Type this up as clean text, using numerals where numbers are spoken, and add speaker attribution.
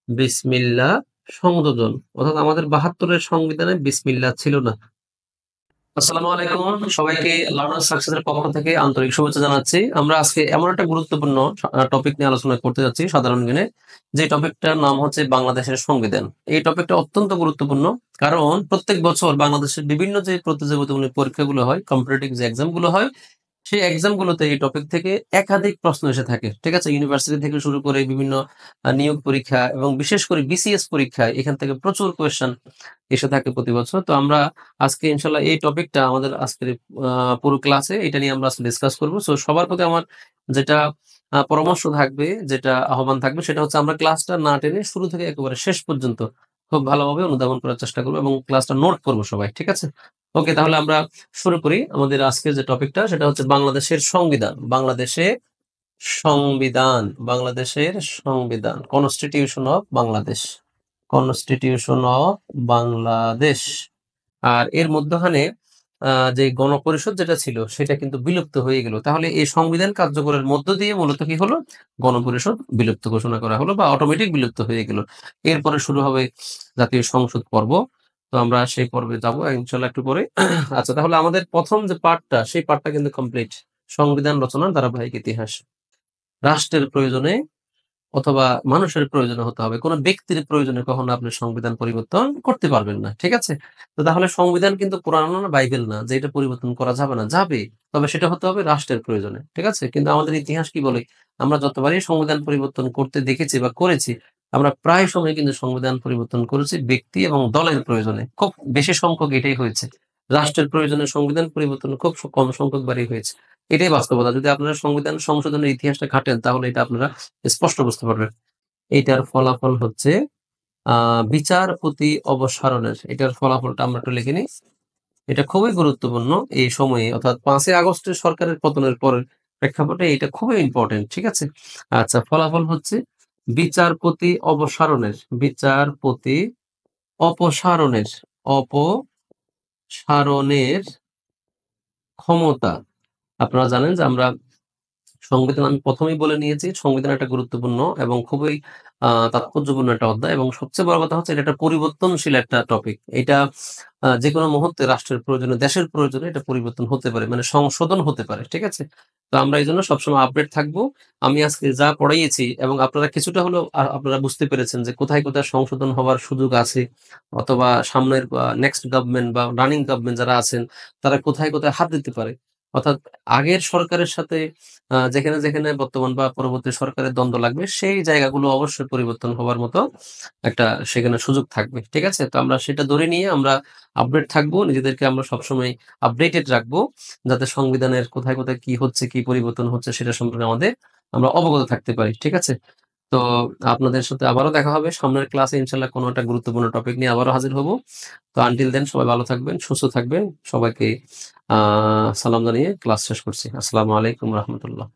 Speaker 1: বিসমিল্লাহ সংযোজন অর্থাৎ আমাদের ৭২ এর সংবিধানে বিসমিল্লাহ ছিল না। আসসালামু আলাইকুম সবাইকে লার্নার সাকসেস এর পক্ষ থেকে আন্তরিক শুভেচ্ছা জানাচ্ছি। আমরা আজকে এমন একটা গুরুত্বপূর্ণ টপিক নিয়ে আলোচনা করতে যাচ্ছি সাধারণ জ্ঞানে। যে টপিকটার নাম হচ্ছে বাংলাদেশের সংবিধান। এই টপিকটা অত্যন্ত গুরুত্বপূর্ণ। কারণ প্রত্যেক বছর বাংলাদেশের বিভিন্ন যে প্রতিযোগিতামূলক পরীক্ষাগুলো হয়, কম্পিটিটিভ যে এক্সাম গুলো হয়, সেই এক্সাম গুলোতে এই টপিক থেকে একাধিক প্রশ্ন এসে থাকে। ঠিক আছে? ইউনিভার্সিটি থেকে শুরু করে বিভিন্ন নিয়োগ পরীক্ষা এবং বিশেষ করে বিসিএস পরীক্ষায় এখান থেকে প্রচুর কোয়েশ্চেন এসে থাকে প্রতি বছর। তো আমরা আজকে ইনশাআল্লাহ এই টপিকটা আমাদের আজকের পুরো ক্লাসে এটা নিয়ে আমরা আজকে ডিসকাস করব। সো সবার প্রতি আমার যেটা পরামর্শ থাকবে, যেটা আহ্বান থাকবে সেটা হচ্ছে আমরা ক্লাসটা না টেনে শুরু থেকে একেবারে শেষ পর্যন্ত খুব ভালোভাবে অনুধাবন করার চেষ্টা করব এবং ক্লাসটা নোট করব সবাই। ঠিক আছে? ওকে, তাহলে আমরা শুরু করি। আমাদের আজকের যে টপিকটা সেটা হচ্ছে বাংলাদেশের সংবিধান। বাংলাদেশের সংবিধান, constitution of Bangladesh. Constitution of Bangladesh. আর এর মধ্যখানে যে গণপরিষদ যেটা ছিল সেটা কিন্তু বিলুপ্ত হয়ে গেল। তাহলে এই সংবিধান কার্যকরের মধ্য দিয়ে মূলত কি হলো? গণপরিষদ বিলুপ্ত ঘোষণা করা হলো বা অটোমেটিক বিলুপ্ত হয়ে গেল। এরপরে শুরু হবে জাতীয় সংসদ পর্ব। তো আমরা সেই পর্বে যাব ইনশাআল্লাহ একটু পরে। আচ্ছা, তাহলে আমাদের প্রথম যে পার্টটা সেই পার্টটা কিন্তু কমপ্লিট। সংবিধান রচনার ধারাবাহিক ইতিহাস। রাষ্ট্রের প্রয়োজনে অথবা মানুষের প্রয়োজনে হতে হবে। কোন ব্যক্তির প্রয়োজনে কখনো আপনি সংবিধান পরিবর্তন করতে পারবেন না। ঠিক আছে? তো তাহলে সংবিধান কিন্তু কোরআন না বাইবেল না যে এটা পরিবর্তন করা যাবে না। যাবে। তবে সেটা হতে হবে রাষ্ট্রের প্রয়োজনে। ঠিক আছে? কিন্তু আমাদের ইতিহাস কি বলে? আমরা যতবারই সংবিধান পরিবর্তন করতে দেখেছি বা করেছি, আমরা প্রায় সময় কিন্তু সংবিধান পরিবর্তন করেছি ব্যক্তি এবং দলের প্রয়োজনে। খুব বেশি সংখ্যক এটাই হয়েছে। রাষ্ট্রের প্রয়োজনে সংবিধান পরিবর্তন খুব কম সংখ্যকবারই হয়েছে। এটাই বাস্তবতা। যদি আপনারা সংবিধান সংশোধনের ইতিহাসটা ঘাটেন তাহলে এটা আপনারা স্পষ্ট বুঝতে পারবেন। এইটার ফলাফল হচ্ছে বিচারপতি অবসারণের। এটার ফলাফলটা আমরা একটু লিখে নিই। এটা খুবই গুরুত্বপূর্ণ এই সময়ে, অর্থাৎ ৫ই আগস্টের সরকারের পতনের পরের প্রেক্ষাপটে এটা খুবই ইম্পর্টেন্ট। ঠিক আছে? আচ্ছা, ফলাফল হচ্ছে বিচারপতি অপসারণের অপসারণের অপসারণের ক্ষমতা। আপনারা জানেন যে আমরা সংবিধান আমি ১ম এই বলে নিয়েছি, সংবিধান একটা গুরুত্বপূর্ণ এবং খুবই তাৎপর্যপূর্ণ একটা অধ্যায় এবং সবচেয়ে বড় কথা হচ্ছে এটা একটা পরিবর্তনশীল একটা টপিক। এটা যেকোনো মুহূর্তে রাষ্ট্রের প্রয়োজনে, দেশের প্রয়োজনে এটা পরিবর্তন হতে পারে। মানে সংশোধন হতে পারে। ঠিক আছে? তো আমরা এজন্য সবসময় আপডেট থাকবো। আমি আজকে যা পড়াইয়েছি এবং আপনারা কিছুটা হলেও আপনারা বুঝতে পেরেছেন যে কোথায়, কোথায় সংশোধন হওয়ার সুযোগ আছে অথবা সামনের নেক্সট গভর্নমেন্ট বা রানিং গভর্নমেন্ট যারা আছেন তারা কোথায়, কোথায় হাত দিতে পারে। অর্থাৎ আগের সরকারের সাথে যেখানে বর্তমান বা পরবর্তী সরকারের দ্বন্দ্ব লাগবে সেই জায়গাগুলো অবশ্যই পরিবর্তন হওয়ার মতো একটা সেখানে সুযোগ থাকবে। ঠিক আছে? তো আমরা সেটা ধরে নিয়ে আমরা আপডেট থাকবো। নিজেদেরকে আমরা সবসময় আপডেটেড রাখবো। যাতে সংবিধানের কোথায়, কোথায় কি হচ্ছে, কি পরিবর্তন হচ্ছে সেটা সম্পর্কে আমরা অবগত থাকতে পারি। ঠিক আছে? তো আপনাদের সাথে আবারও দেখা হবে। সামনের ক্লাসে ইনশাআল্লাহ কোনো একটা গুরুত্বপূর্ণ টপিক নিয়ে আবারও হাজির হব। তো আনটিল দেন সবাই ভালো থাকবেন, সুস্থ থাকবেন। সবাইকে সালাম জানিয়ে ক্লাস শেষ করছি। আসসালামু আলাইকুম রাহমাতুল্লাহ।